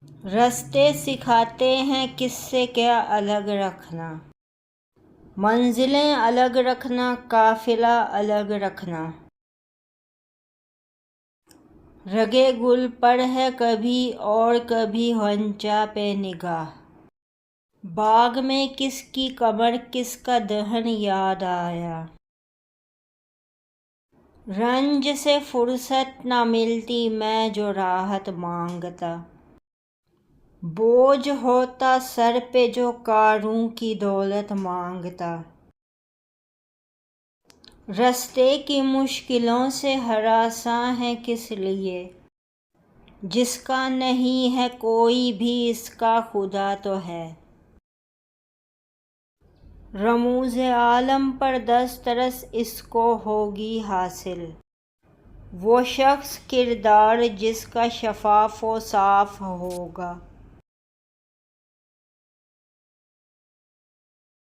رستے سکھاتے ہیں کس سے کیا الگ رکھنا، منزلیں الگ رکھنا، قافلہ الگ رکھنا۔ رگے گل پر ہے کبھی اور کبھی غنچہ پہ نگاہ، باغ میں کس کی کمر کس کا دہن یاد آیا۔ رنج سے فرصت نہ ملتی میں جو راحت مانگتا، بوجھ ہوتا سر پہ جو کاروں کی دولت مانگتا۔ رستے کی مشکلوں سے ہراساں ہے کس لیے، جس کا نہیں ہے کوئی بھی اس کا خدا تو ہے۔ رموز عالم پر دسترس اس کو ہوگی حاصل، وہ شخص کردار جس کا شفاف و صاف ہوگا۔